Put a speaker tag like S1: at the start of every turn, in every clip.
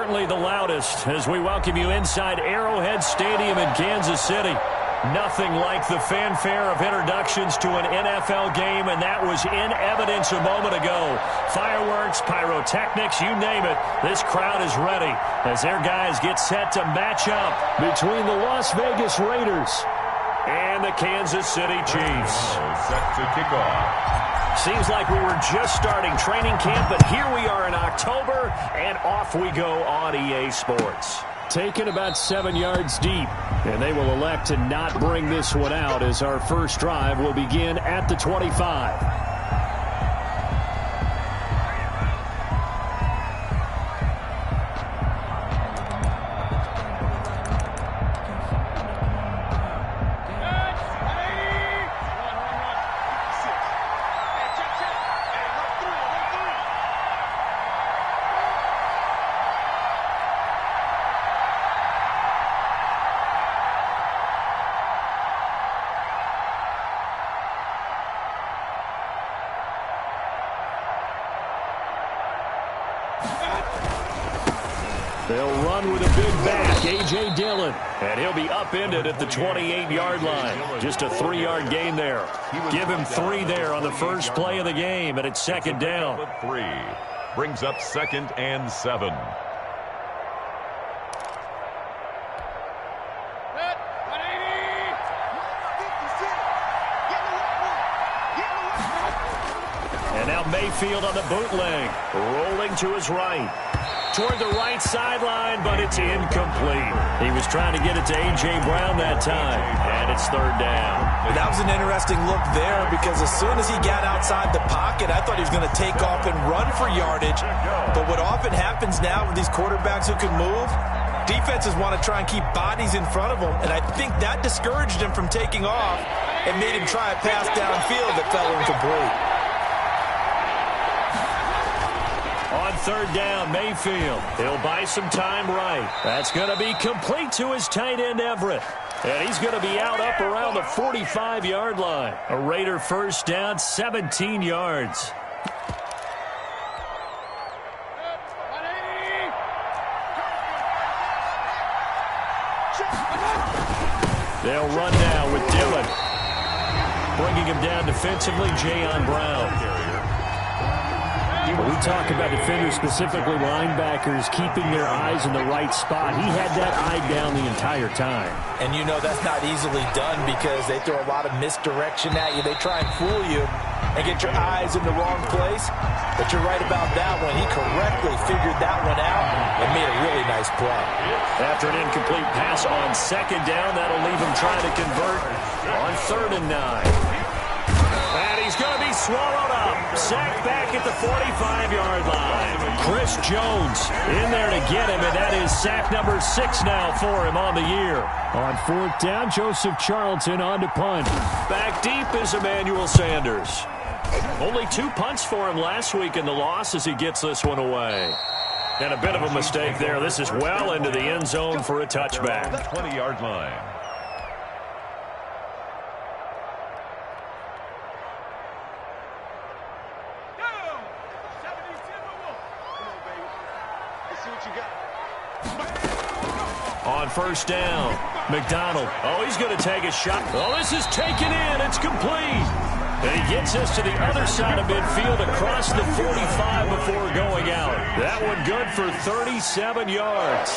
S1: certainly the loudest as we welcome you inside Arrowhead Stadium in Kansas City. Nothing like the fanfare of introductions to an NFL game, and that was in evidence a moment ago. Fireworks, pyrotechnics, you name it. This crowd is ready as their guys get set to match up between the Las Vegas Raiders and the Kansas City Chiefs.
S2: Set to kick off.
S1: Seems like we were just starting training camp, but here we are in October, and off we go on EA Sports. Taken about 7 yards deep, and they will elect to not bring this one out as our first drive will begin at the 25. They'll run with a big back, A.J. Dillon. And he'll be upended at the 28-yard line. Just a 3-yard gain there. Give him 3 there on the first play of the game, and it's second down.
S2: 3 brings up 2nd and 7.
S1: And now Mayfield on the bootleg, rolling to his right. Toward the right sideline, but it's incomplete. He was trying to get it to A.J. Brown that time, and it's third down.
S3: That was an interesting look there because as soon as he got outside the pocket, I thought he was going to take off and run for yardage. But what often happens now with these quarterbacks who can move, defenses want to try and keep bodies in front of them, and I think that discouraged him from taking off and made him try a pass downfield that fell incomplete.
S1: On third down, Mayfield. He'll buy some time right. That's going to be complete to his tight end, Everett. And he's going to be out up around the 45-yard line. A Raider first down, 17 yards. They'll run now with Dillon. Bringing him down defensively, Jayon Brown. When we talk about defenders, specifically linebackers, keeping their eyes in the right spot, he had that eye down the entire time.
S3: And you know that's not easily done because they throw a lot of misdirection at you. They try and fool you and get your eyes in the wrong place. But you're right about that one. He correctly figured that one out and made a really nice play.
S1: After an incomplete pass on second down, that'll leave him trying to convert on 3rd and 9. And he's going to be swallowed up. Sacked back at the 45-yard line. Chris Jones in there to get him, and that is sack number 6 now for him on the year. On 4th down, Joseph Charlton on to punt. Back deep is Emmanuel Sanders. Only 2 punts for him last week in the loss as he gets this one away. And a bit of a mistake there. This is well into the end zone for a touchback.
S2: 20-yard line.
S1: On first down, McDonald. Oh, he's going to take a shot. Oh, this is taken in. It's complete. And he gets us to the other side of midfield across the 45 before going out. That one good for 37 yards.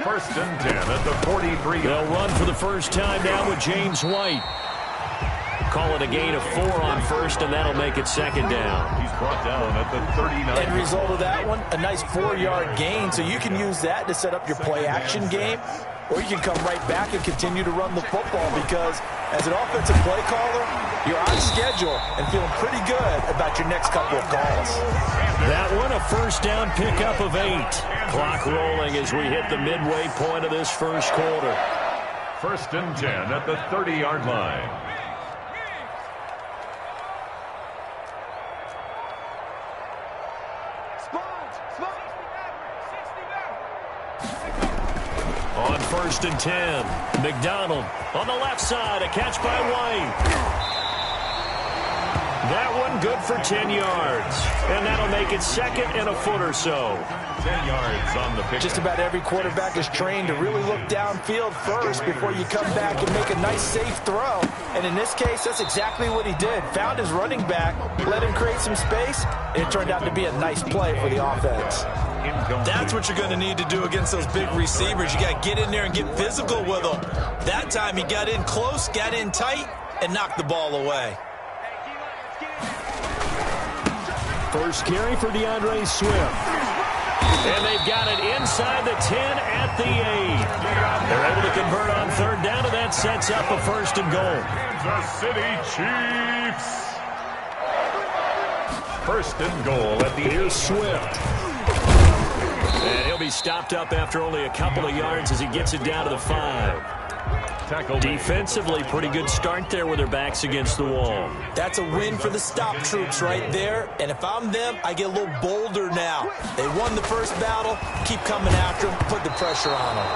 S2: 1st and 10 at the 43.
S1: They'll run for the first time now with James White. Call it a gain of 4 on first, and that'll make it second down.
S2: He's brought down at the 39.
S3: End result of that one, a nice 4-yard gain, so you can use that to set up your play-action game, or you can come right back and continue to run the football because as an offensive play caller, you're on schedule and feeling pretty good about your next couple of calls.
S1: That one, a first down pickup of 8. Clock rolling as we hit the midway point of this first quarter.
S2: 1st and 10 at the 30-yard line.
S1: On 1st and 10, McDonald on the left side, a catch by White. That one good for 10 yards. And that'll make it second and a foot or so.
S2: 10 yards on the pick.
S3: Just about every quarterback is trained to really look downfield first before you come back and make a nice, safe throw. And in this case, that's exactly what he did. Found his running back, let him create some space, and it turned out to be a nice play for the offense. That's what you're going to need to do against those big receivers. You got to get in there and get physical with them. That time he got in close, got in tight, and knocked the ball away.
S1: First carry for DeAndre Swift. And they've got it inside the 10 at the 8. They're able to convert on third down, and that sets up a first and goal.
S2: Kansas City Chiefs. First and goal at the
S1: Here's Swift. And he'll be stopped up after only a couple of yards as he gets it down to the 5.
S2: tackle.
S1: Defensively, pretty good start there with their backs against the wall.
S3: That's a win for the stop troops right there. And if I'm them, I get a little bolder now. They won the first battle. Keep coming after them. Put the pressure on them.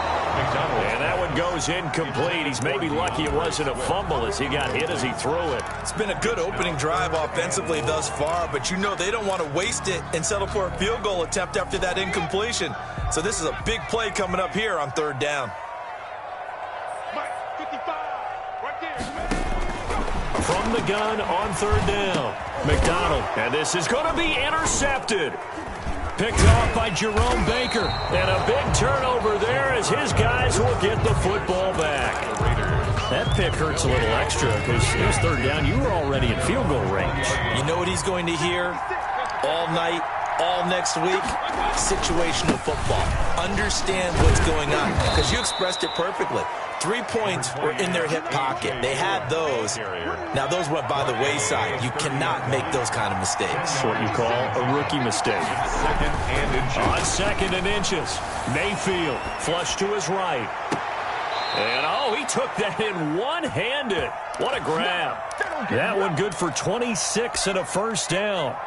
S1: And that one goes incomplete. He's maybe lucky it wasn't a fumble as he got hit as he threw it.
S3: It's been a good opening drive offensively thus far, but you know they don't want to waste it and settle for a field goal attempt after that incompletion. So this is a big play coming up here on third down.
S1: From the gun on third down, McDonald. And this is going to be intercepted. Picked off by Jerome Baker. And a big turnover there as his guys will get the football back. That pick hurts a little extra because it was third down. You were already in field goal range.
S3: You know what he's going to hear all night, all next week? Situational football. Understand what's going on because you expressed it perfectly. 3 points were in their hip pocket. They had those. Now, those went by the wayside. You cannot make those kind of mistakes.
S1: What you call a rookie mistake. On second and inches. Mayfield flush to his right. And, oh, he took that in one-handed. What a grab. That one good for 26 and a first down.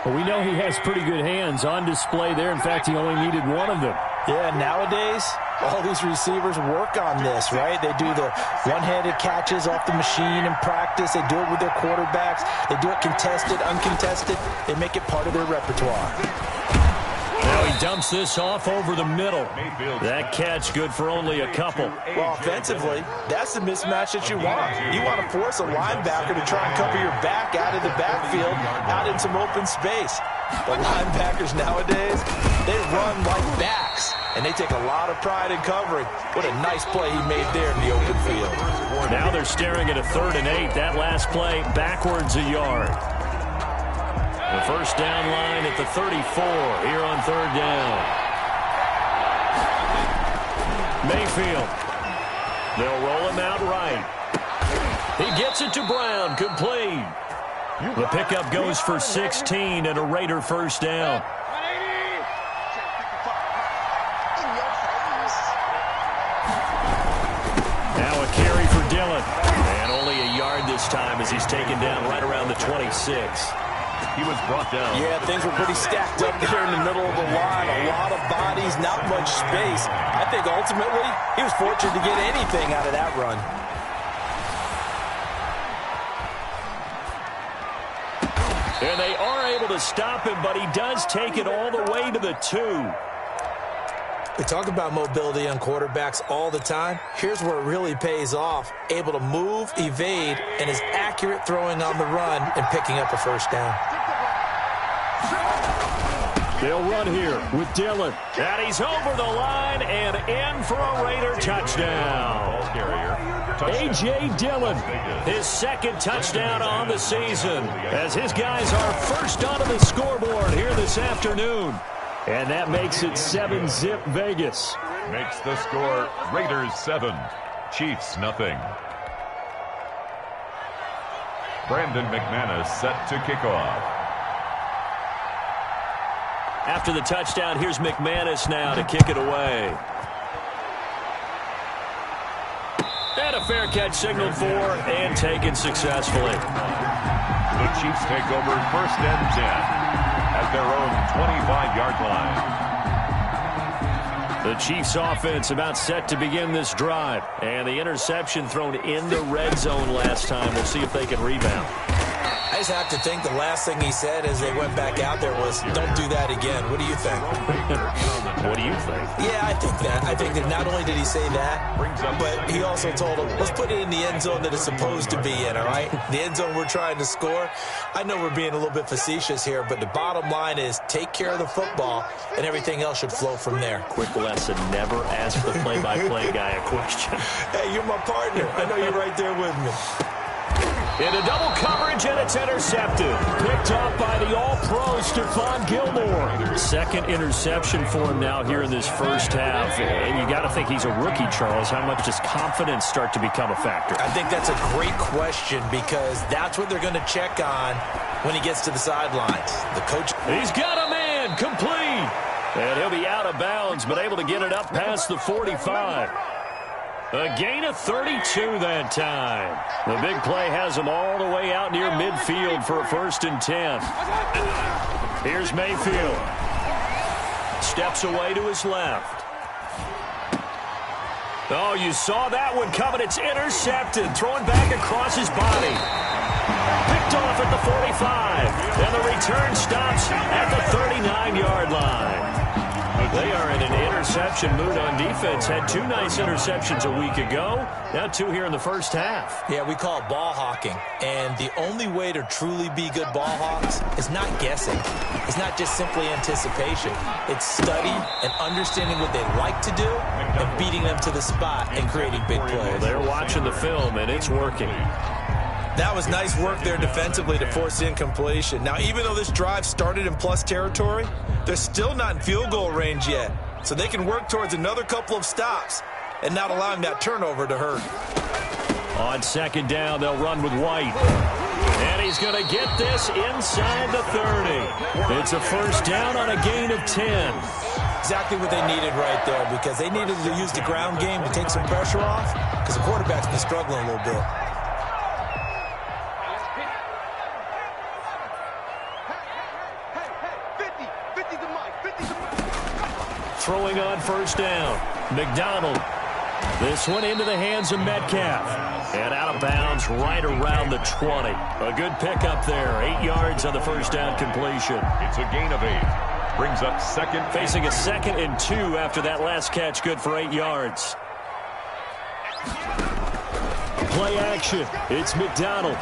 S1: Well, we know he has pretty good hands on display there. In fact, he only needed one of them.
S3: Yeah, nowadays, all these receivers work on this, right? They do the one-handed catches off the machine in practice. They do it with their quarterbacks. They do it contested, uncontested. They make it part of their repertoire.
S1: Now he dumps this off over the middle. That catch good for only a couple.
S3: Well, offensively, that's the mismatch that you want. You want to force a linebacker to try and cover your back out of the backfield, out in some open space. The linebackers nowadays, they run like backs, and they take a lot of pride in covering. What a nice play he made there in the open field.
S1: Now they're staring at a 3rd and 8. That last play backwards a yard. The first down line at the 34 here on third down. Mayfield. They'll roll him out right. He gets it to Brown, complete. The pickup goes for 16 and a Raider first down. Now a carry for Dillon. And only a yard this time as he's taken down right around the 26.
S2: He was brought down.
S3: Yeah, things were pretty stacked up there in the middle of the line. A lot of bodies, not much space. I think ultimately he was fortunate to get anything out of that run.
S1: And they are able to stop him, but he does take it all the way to the 2.
S3: We talk about mobility on quarterbacks all the time. Here's where it really pays off. Able to move, evade, and is accurate throwing on the run and picking up a first down.
S1: They'll run here with Dillon. And he's over the line and in for a Raider touchdown. A.J. Dillon, his second touchdown on the season, as his guys are first onto the scoreboard here this afternoon. And that makes it 7-zip Vegas.
S2: Makes the score Raiders 7, Chiefs nothing. Brandon McManus set to kick off.
S1: After the touchdown, here's McManus now to kick it away. And a fair catch signaled for and taken successfully.
S2: The Chiefs take over 1st and 10 at their own 25-yard line. The Chiefs offense about set to begin this drive. And the interception thrown in the red zone last time. We'll see if they can rebound.
S3: I just have to think the last thing he said as they went back out there was, don't do that again. What do you think?
S1: What do you think?
S3: Yeah, I think that. I think that not only did he say that, but he also told him, let's put it in the end zone that it's supposed to be in, all right? The end zone we're trying to score. I know we're being a little bit facetious here, but the bottom line is take care of the football, and everything else should flow from there.
S1: Quick lesson, never ask the play-by-play guy a question.
S3: Hey, you're my partner. I know you're right there with me.
S1: Into double coverage, and it's intercepted. Picked up by the all-pro Stephon Gilmore. Second interception for him now here in this first half. And you got to think he's a rookie, Charles. How much does confidence start to become a factor?
S3: I think that's a great question because that's what they're going to check on when he gets to the sidelines. The coach.
S1: He's got a man complete. And he'll be out of bounds, but able to get it up past the 45. A gain of 32 that time. The big play has him all the way out near midfield for a 1st and 10. Here's Mayfield. Steps away to his left. Oh, you saw that one coming. It's intercepted. Throwing back across his body. Picked off at the 45. And the return stops at the 39-yard line. They are in an interception mood on defense. Had 2 nice interceptions a week ago. Now 2 here in the first half.
S3: Yeah, we call it ball hawking. And the only way to truly be good ball hawks is not guessing. It's not just simply anticipation. It's study and understanding what they like to do and beating them to the spot and creating big plays.
S1: Well, they're watching the film, and it's working.
S3: That was nice work there defensively to force incompletion. Now, even though this drive started in plus territory, they're still not in field goal range yet. So they can work towards another couple of stops and not allowing that turnover to hurt.
S1: On 2nd down, they'll run with White. And he's going to get this inside the 30. It's a 1st down on a gain of 10.
S3: Exactly what they needed right there because they needed to use the ground game to take some pressure off because the quarterback's been struggling a little bit.
S1: Throwing on 1st down. McDonald. This one into the hands of Metcalf. And out of bounds right around the 20. A good pickup there. 8 yards on the 1st down completion.
S2: It's a gain of 8. Brings up 2nd.
S1: Facing a 2nd and 2 after that last catch. Good for 8 yards. Play action. It's McDonald.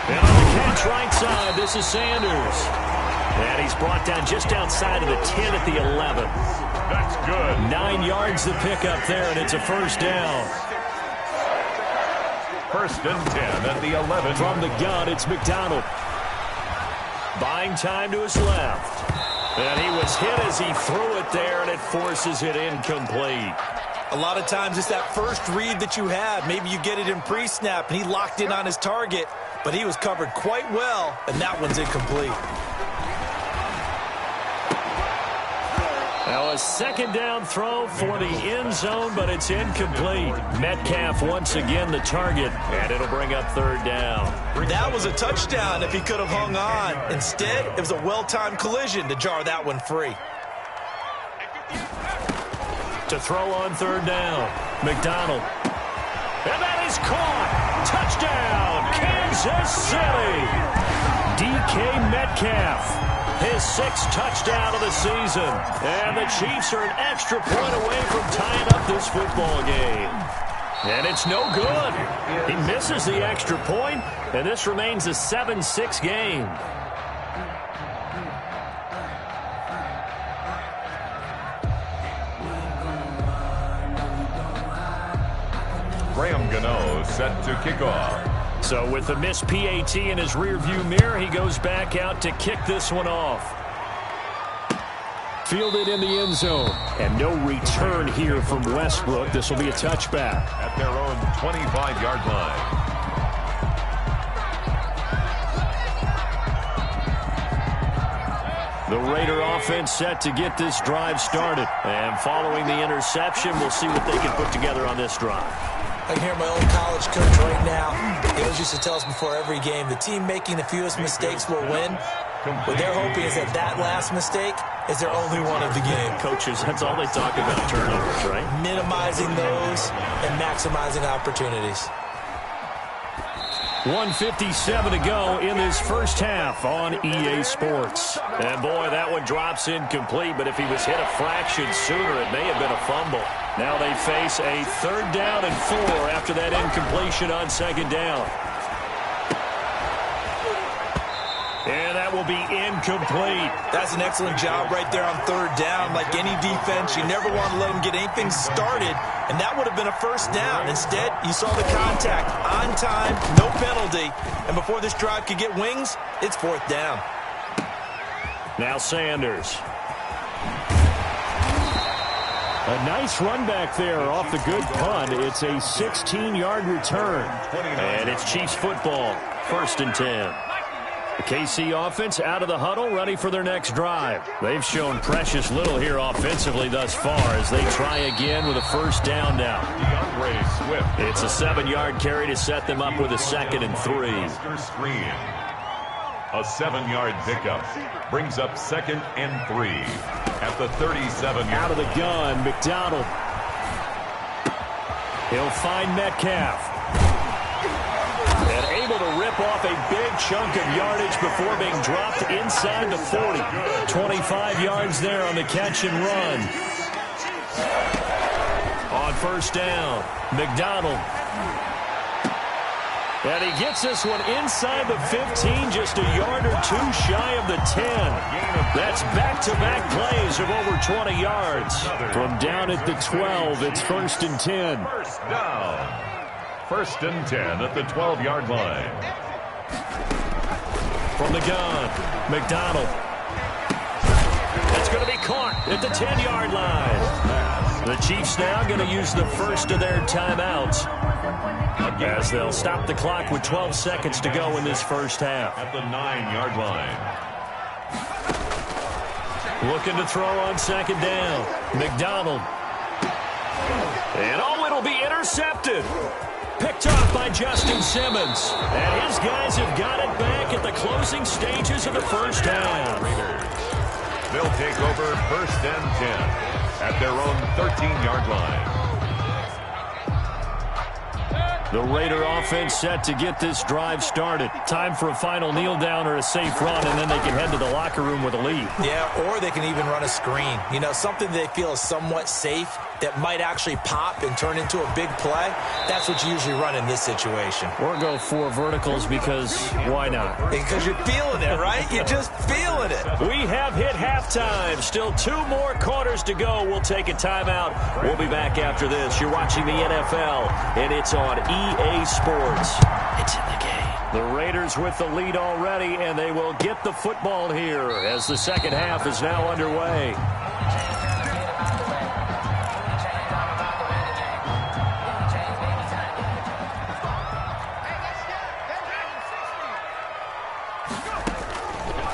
S1: And on the catch right side, this is Sanders. And he's brought down just outside of the 10 at the 11.
S2: That's good.
S1: 9 yards to pick up there, and it's a 1st down.
S2: 1st and 10 at the 11.
S1: From the gun, it's McDonald. Buying time to his left. And he was hit as he threw it there, and it forces it incomplete.
S3: A lot of times it's that first read that you have. Maybe you get it in pre-snap, and he locked in on his target, but he was covered quite well, and that one's incomplete.
S1: Now a 2nd down throw for the end zone, but it's incomplete. Metcalf once again the target, and it'll bring up 3rd down.
S3: That was a touchdown if he could have hung on. Instead, it was a well-timed collision to jar that one free.
S1: To throw on 3rd down, McDonald. And that is caught. Touchdown, Kansas City. DK Metcalf. His 6th touchdown of the season. And the Chiefs are an extra point away from tying up this football game. And it's no good. He misses the extra point, and this remains a 7-6 game.
S2: Graham Gano set to kick off.
S1: So with the missed PAT in his rearview mirror, he goes back out to kick this one off. Fielded in the end zone. And no return here from Westbrook. This will be a touchback.
S2: At their own 25-yard line.
S1: The Raider offense set to get this drive started. And following the interception, we'll see what they can put together on this drive.
S3: I can hear my old college coach right now. He always used to tell us before every game, the team making the fewest mistakes will win. What they're hoping is that that last mistake is their only one of the game.
S1: Coaches, that's all they talk about, turnovers, right?
S3: Minimizing those and maximizing opportunities.
S1: 1:57 to go in this first half on EA Sports. And boy, that one drops incomplete, but if he was hit a fraction sooner, it may have been a fumble. Now they face a 3rd down and 4 after that incompletion on 2nd down. And that will be incomplete. That's an excellent job right there on 3rd down. Like any defense, you never want to let them get anything started, and that would have been a 1st down. Instead, you saw the contact on time, no penalty, and before this drive could get wings, it's 4th down. Now Sanders. A nice run back there off the good punt. It's a 16-yard return. And it's Chiefs football, 1st and 10. The KC offense out of the huddle, ready for their next drive. They've shown precious little here offensively thus far as they try again with a 1st down now. It's a 7-yard carry to set them up with a 2nd and 3.
S2: A 7-yard pickup brings up 2nd and 3 at the 37.
S1: Out of the gun, McDonald. He'll find Metcalf. And able to rip off a big chunk of yardage before being dropped inside the 40. 25 yards there on the catch and run. On 1st down, McDonald. And he gets this one inside the 15, just a yard or 2 shy of the 10. That's back-to-back plays of over 20 yards. From down at the 12, it's 1st and 10.
S2: 1st down. 1st and 10 at the 12-yard line.
S1: From the gun, McDonald. That's going to be caught at the 10-yard line. The Chiefs now going to use the first of their timeouts as they'll stop the clock with 12 seconds to go in this first half.
S2: At the 9-yard line.
S1: Looking to throw on 2nd down. McDonald. And oh, it'll be intercepted. Picked off by Justin Simmons. And his guys have got it back at the closing stages of the first half.
S2: They'll take over 1st and 10 at their own 13-yard line.
S1: The Raider offense set to get this drive started. Time for a final kneel down or a safe run, and then they can head to the locker room with a lead. Yeah, or they can even run a screen. You know, something they feel is somewhat safe that might actually pop and turn into a big play. That's what you usually run in this situation. Or go 4 verticals because why not? Because you're feeling it, right? You're just feeling it. We have hit halftime. Still 2 more quarters to go. We'll take a timeout. We'll be back after this. You're watching the NFL, and it's on EA Sports. It's in the game. The Raiders with the lead already, and they will get the football here as the second half is now underway.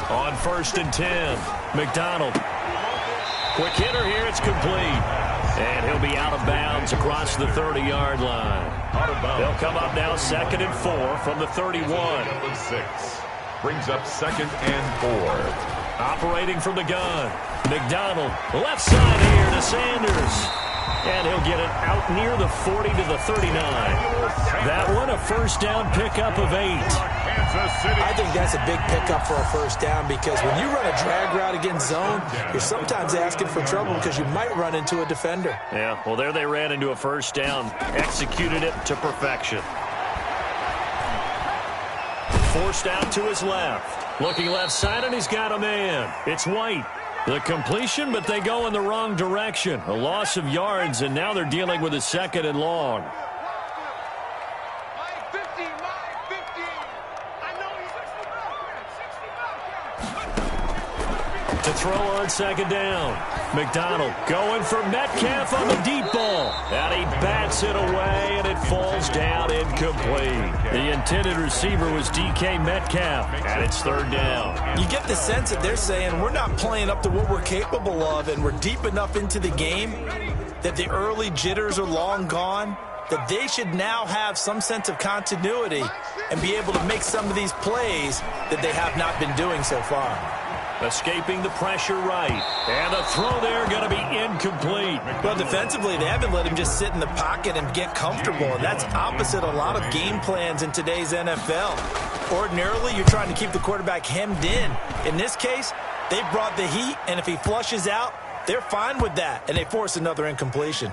S1: On 1st and 10, McDonald. Quick hitter here, it's complete. And he'll be out of bounds across the 30-yard line. They'll come up now 2nd and 4 from the 31.
S2: 6 brings up 2nd and 4.
S1: Operating from the gun, McDonald. Left side here to Sanders. And he'll get it out near the 40 to the 39. That one, a 1st down pickup of 8. I think that's a big pickup for a 1st down because when you run a drag route against zone, you're sometimes asking for trouble because you might run into a defender. Yeah, well, there they ran into a 1st down, executed it to perfection. Forced out to his left. Looking left side, and he's got a man. It's White. The completion, but they go in the wrong direction. A loss of yards, and now they're dealing with a 2nd and long. To throw on 2nd down. McDonald going for Metcalf on the deep ball. And he bats it away, and it falls down incomplete. The intended receiver was DK Metcalf, and it's 3rd down. You get the sense that they're saying we're not playing up to what we're capable of, and we're deep enough into the game that the early jitters are long gone, that they should now have some sense of continuity and be able to make some of these plays that they have not been doing so far. Escaping the pressure right. And the throw there going to be incomplete.
S3: Well, defensively, they haven't let him just sit in the pocket and get comfortable, and that's opposite a lot of game plans in today's NFL. Ordinarily, you're trying to keep the quarterback hemmed in. In this case, they brought the heat, and if he flushes out, they're fine with that, and they force another incompletion.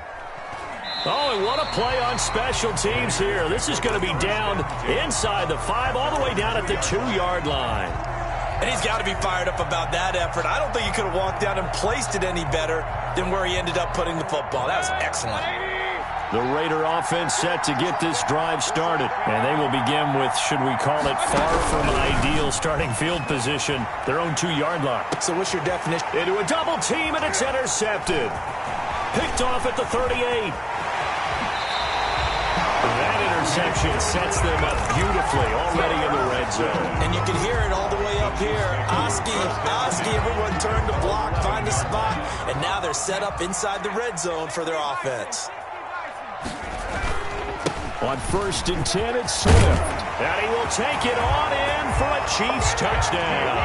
S1: Oh, and what a play on special teams here. This is going to be down inside the 5, all the way down at the 2-yard line.
S3: And he's got to be fired up about that effort. I don't think he could have walked down and placed it any better than where he ended up putting the football. That was excellent.
S1: The Raider offense set to get this drive started. And they will begin with, should we call it, far from ideal starting field position, their own 2-yard line.
S3: So what's your definition?
S1: Into a double team, and it's intercepted. Picked off at the 38. That interception sets them up beautifully already in the red zone.
S3: And you can hear it all the way up here. Oski, everyone turned to block, find a spot, and now they're set up inside the red zone for their offense.
S1: On 1st and 10, it's Swift. And he will take it on in for a Chiefs touchdown.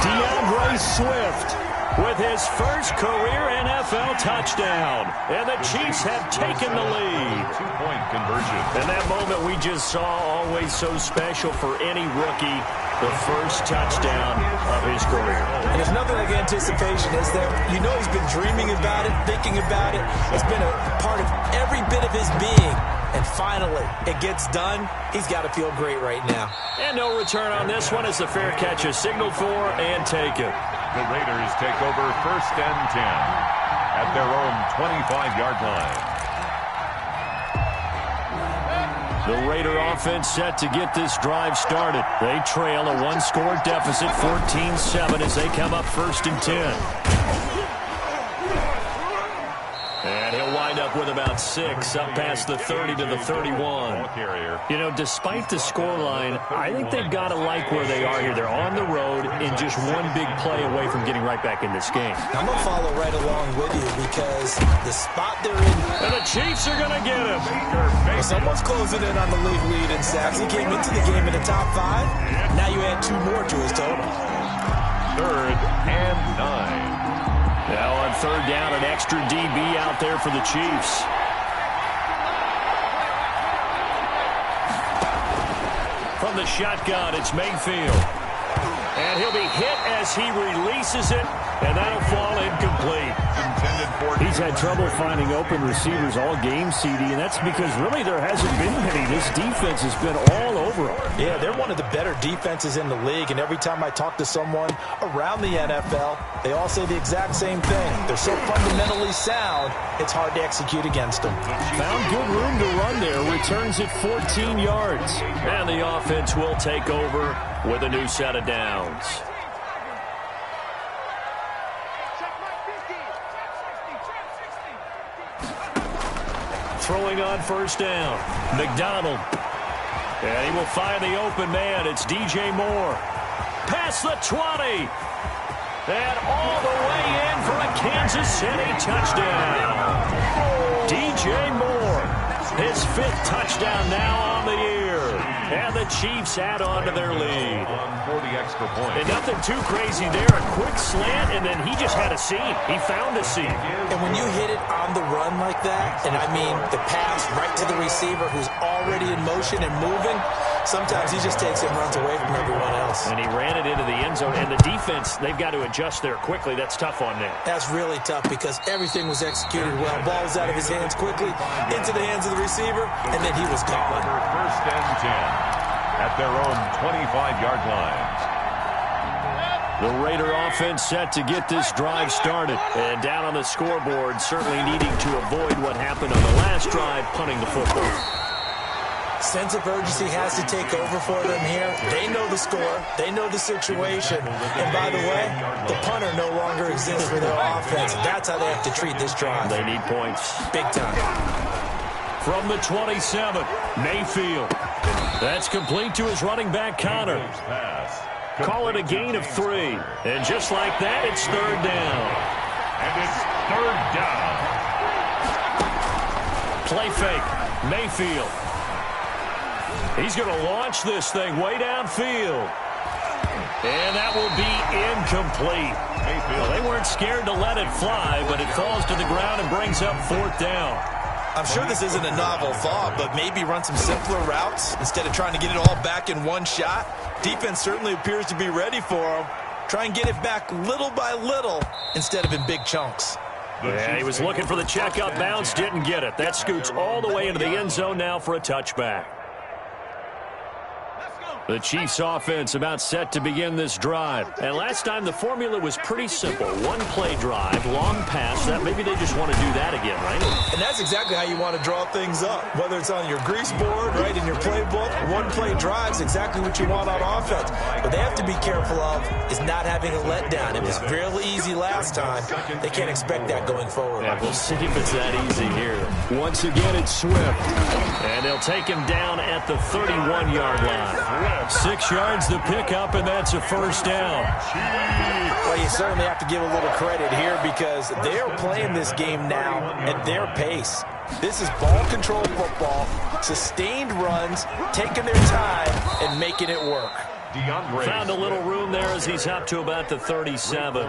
S1: DeAndre Swift with his first career NFL touchdown. And the Chiefs have taken the lead.
S2: 2-point conversion.
S1: And that moment we just saw, always so special for any rookie, the first touchdown of his career.
S3: And there's nothing like anticipation, is there? You know he's been dreaming about it, thinking about it. It's been a part of every bit of his being. And finally, it gets done. He's got to feel great right now.
S1: And no return on this one as the fair catch is signaled for and taken.
S2: The Raiders take over 1st and 10 at their own 25-yard line.
S1: The Raider offense set to get this drive started. They trail a 1-score deficit, 14-7, as they come up 1st and 10. And he'll wind up with about 6, up past the 30 to the 31. You know, despite the scoreline, I think they've got to like where they are here. They're on the road and just one big play away from getting right back in this game.
S3: I'm going to follow right along with you because the spot they're in.
S1: And the Chiefs are going to get him.
S3: Well, someone's closing in on the lead in sacks. He came into the game in the top 5. Now you add 2 more to his total.
S2: 3rd and 9.
S1: Now on 3rd down, an extra DB out there for the Chiefs. From the shotgun, it's Mayfield. And he'll be hit as he releases it, and that'll fall incomplete. He's had trouble finding open receivers all game, CD, and that's because really there hasn't been many. This defense has been all over him.
S3: Yeah, they're one of the better defenses in the league, and every time I talk to someone around the NFL, they all say the exact same thing. They're so fundamentally sound, it's hard to execute against them.
S1: Found good room to run there. Returns it 14 yards. And the offense will take over with a new set of downs. Throwing on 1st down. McDonald. And he will find the open man. It's DJ Moore. Past the 20. And all the way in for a Kansas City touchdown. DJ Moore. His 5th touchdown now on the year. And the Chiefs add on to their lead.
S2: For the extra point.
S1: And nothing too crazy there. A quick slant, and then he just had a seam. He found a seam.
S3: And when you hit it on the run like that, and I mean the pass right to the receiver who's already in motion and moving, sometimes he just takes it and runs away from everyone else.
S1: And he ran it into the end zone. And the defense, they've got to adjust there quickly. That's tough on them.
S3: That's really tough because everything was executed well. Ball was out of his hands quickly, into the hands of the receiver, and then he was gone.
S2: 1st and 10 at their own 25-yard line.
S1: The Raider offense set to get this drive started. And down on the scoreboard, certainly needing to avoid what happened on the last drive, punting the football.
S3: Sense of urgency has to take over for them here. They know the score. They know the situation. And by the way, the punter no longer exists for their offense. That's how they have to treat this drive.
S1: They need points.
S3: Big time.
S1: From the 27, Mayfield. That's complete to his running back, Connor. Call it a gain of 3. And just like that, it's 3rd down.
S2: And it's 3rd down.
S1: Play fake. Mayfield. He's going to launch this thing way downfield. And that will be incomplete. Well, they weren't scared to let it fly, but it falls to the ground and brings up 4th down.
S3: I'm sure this isn't a novel thought, but maybe run some simpler routes instead of trying to get it all back in one shot. Defense certainly appears to be ready for them. Try and get it back little by little instead of in big chunks.
S1: Yeah, he was looking for the check-up bounce, didn't get it. That scoots all the way into the end zone now for a touchback. The Chiefs offense about set to begin this drive. And last time the formula was pretty simple. One-play drive, long pass. That maybe they just want to do that again, right?
S3: And that's exactly how you want to draw things up. Whether it's on your grease board, right, in your playbook, one-play drive's exactly what you want on offense. What they have to be careful of is not having a letdown. It was fairly easy last time. They can't expect that going forward.
S1: Yeah, we'll see if it's that easy here. Once again, it's Swift. And they'll take him down at the 31-yard line. 6 yards to pick up, and that's a 1st down.
S3: Well, you certainly have to give a little credit here because they're playing this game now at their pace. This is ball control football, sustained runs, taking their time, and making it work.
S1: Found a little room there as he's up to about the 37.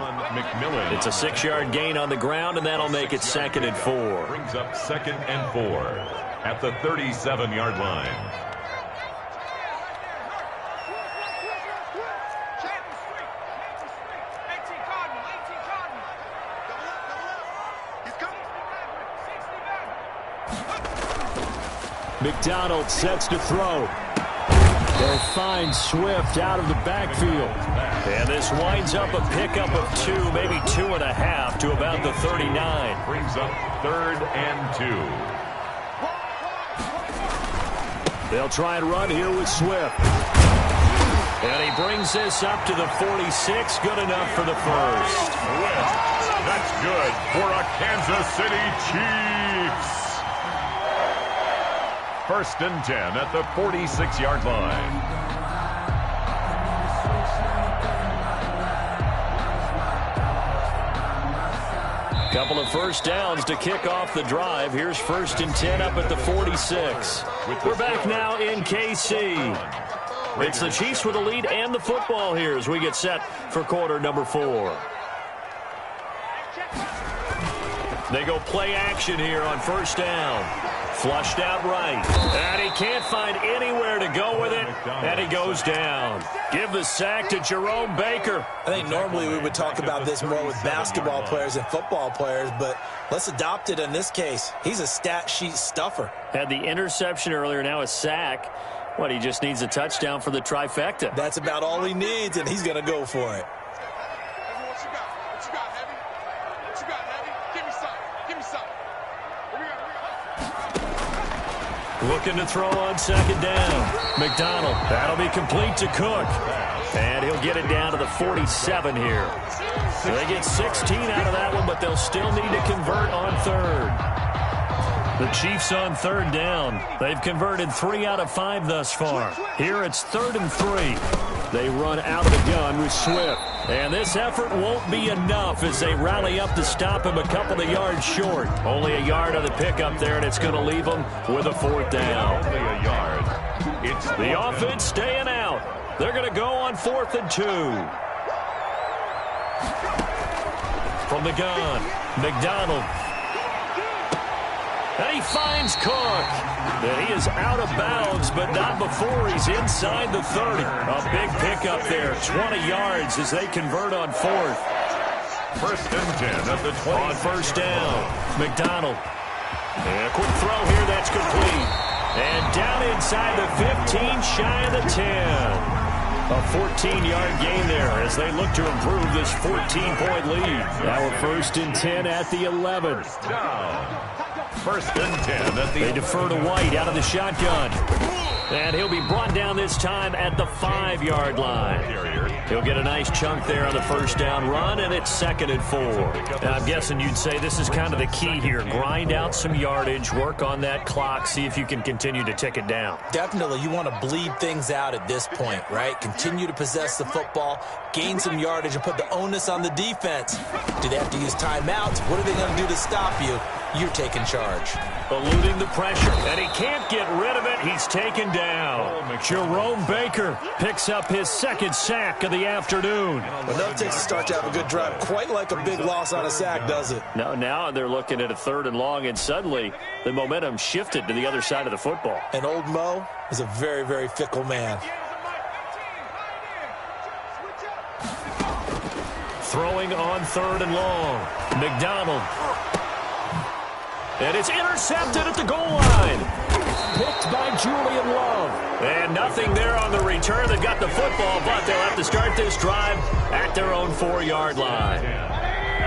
S1: It's a 6-yard gain on the ground, and that'll make it 2nd and 4.
S2: Brings up 2nd and 4 at the 37-yard line.
S1: McDonald sets to throw. They'll find Swift out of the backfield. And this winds up a pickup of 2, maybe 2.5 to about the 39.
S2: Brings up 3rd and 2.
S1: They'll try and run here with Swift. And he brings this up to the 46. Good enough for the 1st.
S2: Swift. That's good for a Kansas City Chiefs. 1st and 10 at the 46-yard line.
S1: Couple of 1st downs to kick off the drive. Here's 1st and 10 up at the 46. We're back now in KC. It's the Chiefs with the lead and the football here as we get set for quarter number 4. They go play action here on 1st down. Flushed out right. And he can't find anywhere to go with it. And he goes down. Give the sack to Jerome Baker.
S3: I think normally we would talk about this more with basketball players and football players, but let's adopt it in this case. He's a stat sheet stuffer.
S1: Had the interception earlier, now a sack. What, he just needs a touchdown for the trifecta.
S3: That's about all he needs, and he's going to go for it.
S1: Looking to throw on 2nd down. McDonald, that'll be complete to Cook. And he'll get it down to the 47 here. So they get 16 out of that one, but they'll still need to convert on 3rd. The Chiefs on 3rd down. They've converted 3 out of 5 thus far. Here it's 3rd and 3. They run out of the gun with Swift. And this effort won't be enough as they rally up to stop him a couple of yards short. Only a yard on the pickup there, and it's going to leave them with a 4th down.
S2: Only a yard. It's
S1: the offense staying out. They're going to go on 4th and 2. From the gun, McDonald. And he finds Cook. And he is out of bounds, but not before he's inside the 30. A big pickup there, 20 yards as they convert on 4th.
S2: 1st and 10 at the 20.
S1: On 1st down, McDonald. And a quick throw here, that's complete. And down inside the 15, shy of the 10. A 14-yard gain there as they look to improve this 14-point lead. Now a 1st and 10 at the 11.
S2: Down. 1st and 10 at the
S1: They defer to White out of the shotgun. And he'll be brought down this time at the 5-yard line. He'll get a nice chunk there on the 1st down run, and it's 2nd and 4. And I'm guessing you'd say this is kind of the key here. Grind out some yardage, work on that clock, see if you can continue to tick it down.
S3: Definitely, you want to bleed things out at this point, right? Continue to possess the football, gain some yardage, and put the onus on the defense. Do they have to use timeouts? What are they going to do to stop you? you're taking charge.
S1: Eluding the pressure, and he can't get rid of it. He's taken down. Jerome Baker picks up his second sack of the afternoon.
S3: Enough takes a start to have a good drive. Quite like a big loss on a sack, does it?
S1: Now they're looking at a 3rd and long, and suddenly the momentum shifted to the other side of the football.
S3: And old Mo is a very, very fickle man.
S1: Throwing on 3rd and long. McDonald. And it's intercepted at the goal line. Picked by Julian Love. And nothing there on the return. They've got the football, but they'll have to start this drive at their own 4-yard line.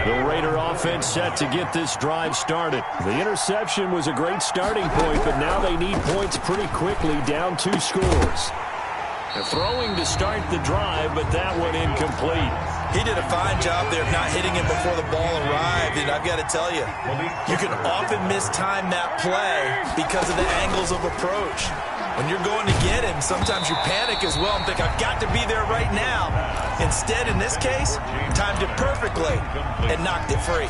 S1: The Raider offense set to get this drive started. The interception was a great starting point, but now they need points pretty quickly, down 2 scores. They're throwing to start the drive, but that one incomplete.
S3: He did a fine job there of not hitting him before the ball arrived, and I've got to tell you, you can often mistime that play because of the angles of approach. When you're going to get him, sometimes you panic as well and think, I've got to be there right now. Instead, in this case, timed it perfectly and knocked it free.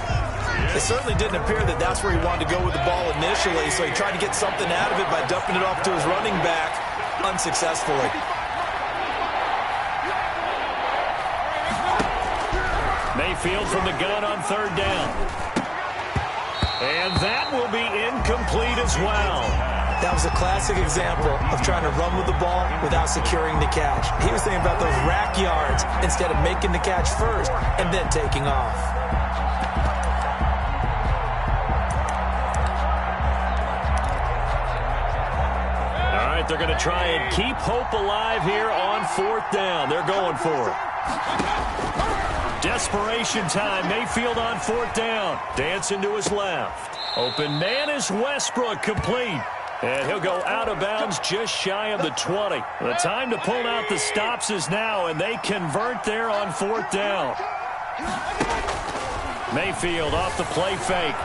S3: It certainly didn't appear that that's where he wanted to go with the ball initially, so he tried to get something out of it by dumping it off to his running back unsuccessfully.
S1: Mayfield from the gun on 3rd down. And that will be incomplete as well.
S3: That was a classic example of trying to run with the ball without securing the catch. He was thinking about those rack yards instead of making the catch first and then taking off.
S1: All right, they're going to try and keep hope alive here on 4th down. They're going for it. Desperation time. Mayfield on 4th down. Dancing to his left. Open man is Westbrook, complete. And he'll go out of bounds just shy of the 20. The time to pull out the stops is now, and they convert there on 4th down. Mayfield off the play fake.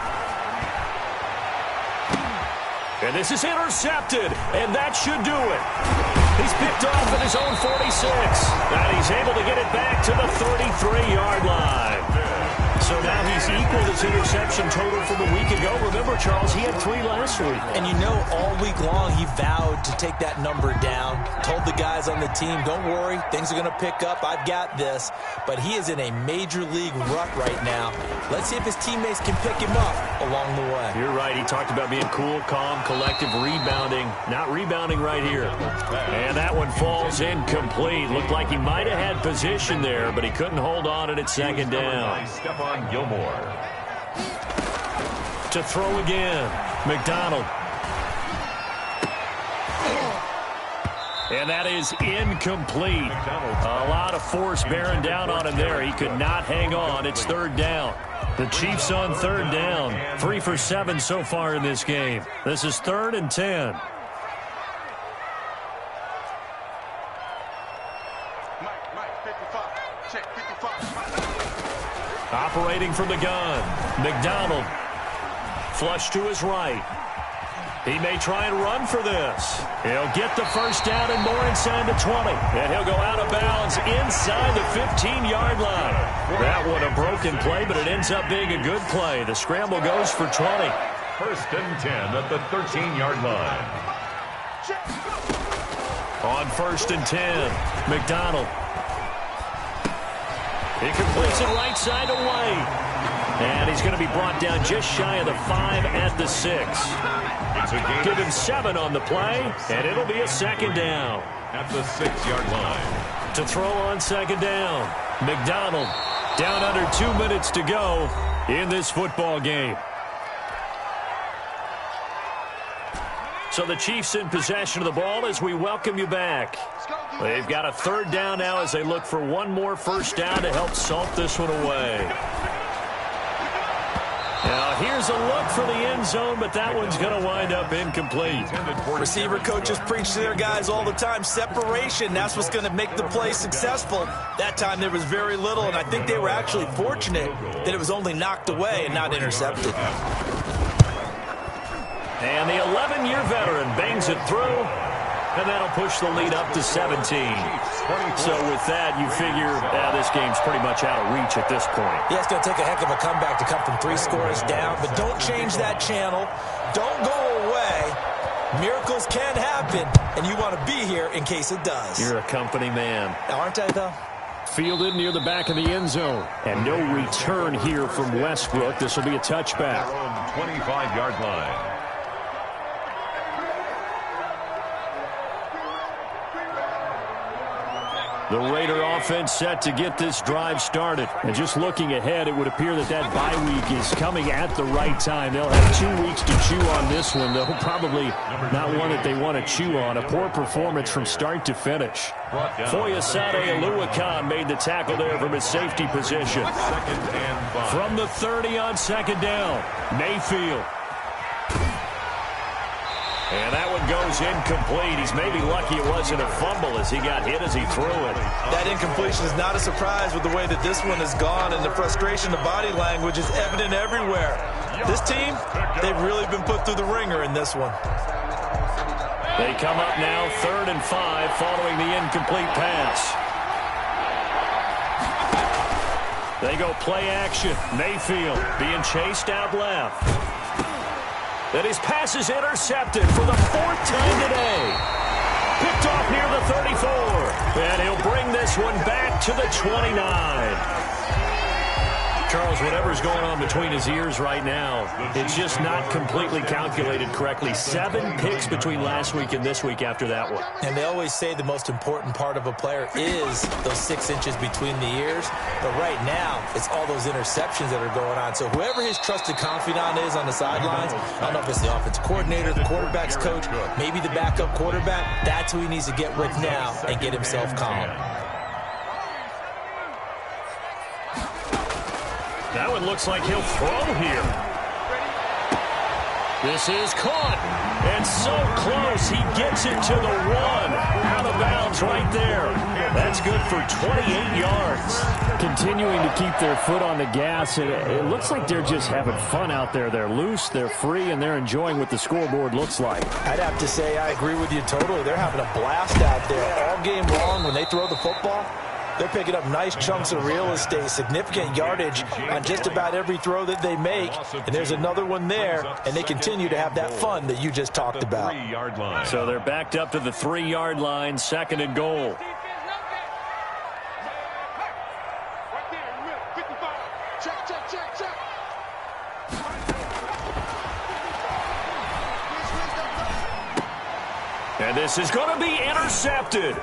S1: And this is intercepted, and that should do it. He's picked off at his own 46, and he's able to get it back to the 33-yard line. So now he's equaled his interception total from a week ago. Remember, Charles, he had 3 last week.
S3: And you know, all week long he vowed to take that number down. Told the guys on the team, don't worry, things are going to pick up. I've got this. But he is in a major league rut right now. Let's see if his teammates can pick him up along the way.
S1: You're right. He talked about being cool, calm, collective, rebounding. Not rebounding right here. And that one falls incomplete. Looked like he might have had position there, but he couldn't hold on it at 2nd down.
S2: Gilmore.
S1: To throw again. McDonald. And that is incomplete. A lot of force bearing down on him there. He could not hang on. It's 3rd down. The Chiefs on 3rd down. 3 for 7 so far in this game. This is 3rd and 10. Operating from the gun. McDonald. Flush to his right. He may try and run for this. He'll get the 1st down and more inside the 20. And he'll go out of bounds inside the 15-yard line. That one a broken play, but it ends up being a good play. The scramble goes for 20.
S2: 1st and 10 at the 13-yard line.
S1: On 1st and 10, McDonald. He completes it right side away. And he's going to be brought down just shy of the 5 at the 6. Give him 7 on the play, and it'll be a 2nd down.
S2: At the 6-yard line.
S1: To throw on 2nd down, McDonald. Down under 2 minutes to go in this football game. So the Chiefs in possession of the ball as we welcome you back. They've got a 3rd down now as they look for one more 1st down to help salt this one away. Now here's a look for the end zone, but that one's going to wind up incomplete.
S3: Receiver coaches preach to their guys all the time. Separation, that's what's going to make the play successful. That time there was very little, and I think they were actually fortunate that it was only knocked away and not intercepted.
S1: And the 11-year veteran bangs it through. and that'll push the lead up to 17. So with that, you figure this game's pretty much out of reach at this point.
S3: Yeah, it's going to take a heck of a comeback to come from 3 scores down, but don't change that channel. Don't go away. Miracles can happen, and you want to be here in case it does.
S1: You're a company man.
S3: Aren't I, though?
S1: Fielded near the back of the end zone. And no return here from Westbrook. This will be a touchback.
S2: 25-yard line.
S1: The Raider offense set to get this drive started. And just looking ahead, it would appear that bye week is coming at the right time. They'll have 2 weeks to chew on this one, though probably not one that they want to chew on. A poor performance from start to finish. Foyesade Oluwakan made the tackle there from his safety position. From the 30 on second down, Mayfield. And that one goes incomplete. He's maybe lucky it wasn't a fumble as he got hit as he threw it.
S3: That incompletion is not a surprise with the way that this one has gone, and the frustration, the body language is evident everywhere. This team, they've really been put through the ringer in this one.
S1: They come up now 3rd and 5 following the incomplete pass. They go play action. Mayfield being chased out left. And his pass is intercepted for the 4th time today. Picked off near the 34. And he'll bring this one back to the 29. Charles, whatever's going on between his ears right now, it's just not completely calculated correctly. 7 picks between last week and this week after that one.
S3: And they always say the most important part of a player is those 6 inches between the ears. But right now, it's all those interceptions that are going on. So whoever his trusted confidant is on the sidelines, I don't know if it's the offensive coordinator, the quarterback's coach, maybe the backup quarterback, that's who he needs to get with now and get himself calm.
S1: That one looks like he'll throw here. This is caught. And so close. He gets it to the 1. Out of bounds right there. That's good for 28 yards. Continuing to keep their foot on the gas. It looks like they're just having fun out there. They're loose, they're free, and they're enjoying what the scoreboard looks like.
S3: I'd have to say I agree with you totally. They're having a blast out there all game long when they throw the football. They're picking up nice chunks of real estate, significant yardage on just about every throw that they make. And there's another one there, and they continue to have that fun that you just talked about.
S1: So they're backed up to the 3-yard line, 2nd and goal. And this is going to be intercepted.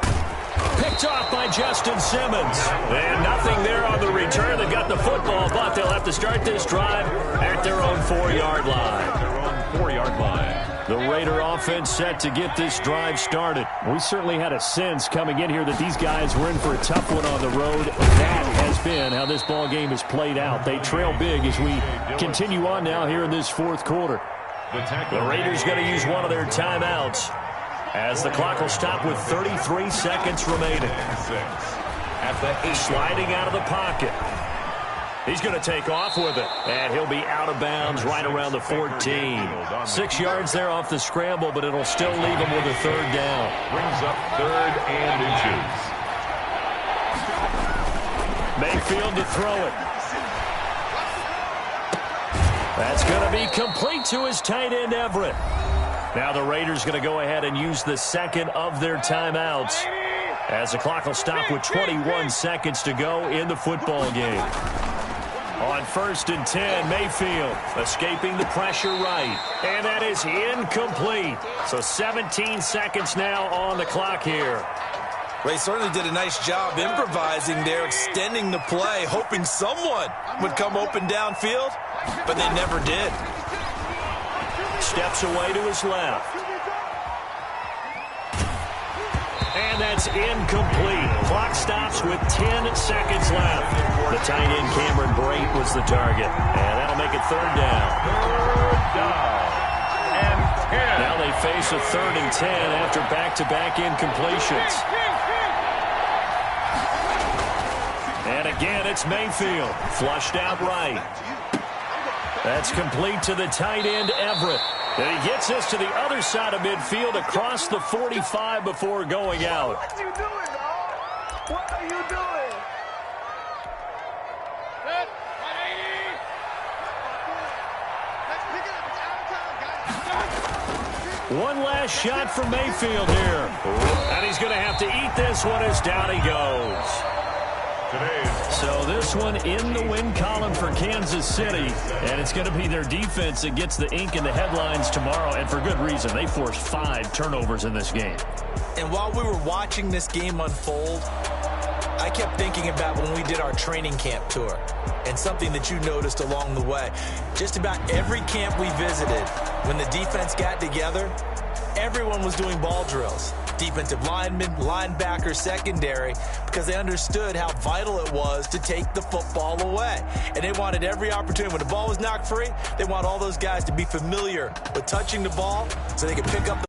S1: Picked off by Justin Simmons. And nothing there on the return. They got the football, but they'll have to start this drive at their own 4-yard line. The Raider offense set to get this drive started. We certainly had a sense coming in here that these guys were in for a tough one on the road. That has been how this ball game has played out. They trail big as we continue on now here in this 4th quarter. The Raiders going to use one of their timeouts, as the clock will stop with 33 seconds remaining. Sliding out of the pocket. He's going to take off with it, and he'll be out of bounds right around the 14. 6 yards there off the scramble, but it'll still leave him with a 3rd down.
S2: Brings up 3rd and inches.
S1: Mayfield to throw it. That's going to be complete to his tight end, Everett. Now the Raiders going to go ahead and use the 2nd of their timeouts, as the clock will stop with 21 seconds to go in the football game. On 1st and 10, Mayfield escaping the pressure right. And that is incomplete. So 17 seconds now on the clock here.
S3: Ray certainly did a nice job improvising there, extending the play, hoping someone would come open downfield, but they never did.
S1: Steps away to his left. And that's incomplete. Clock stops with 10 seconds left. The tight end Cameron Brate was the target. And that'll make it 3rd down.
S2: 3rd down and 10.
S1: Now they face a 3rd and 10 after back-to-back incompletions. And again, it's Mayfield. Flushed out right. That's complete to the tight end, Everett. And he gets us to the other side of midfield across the 45 before going out.
S4: What are you doing, dog? What are you doing? Set. 180. Let's pick it up. It's out of time, guys.
S1: One last shot for Mayfield here. And he's going to have to eat this one as down he goes. So this one in the win column for Kansas City, and it's going to be their defense that gets the ink in the headlines tomorrow, and for good reason. They forced 5 turnovers in this game.
S3: And while we were watching this game unfold, I kept thinking about when we did our training camp tour and something that you noticed along the way. Just about every camp we visited, when the defense got together, everyone was doing ball drills. Defensive linemen, linebackers, secondary, because they understood how vital it was to take the football away. And they wanted every opportunity. When the ball was knocked free, they want all those guys to be familiar with touching the ball so they could pick up the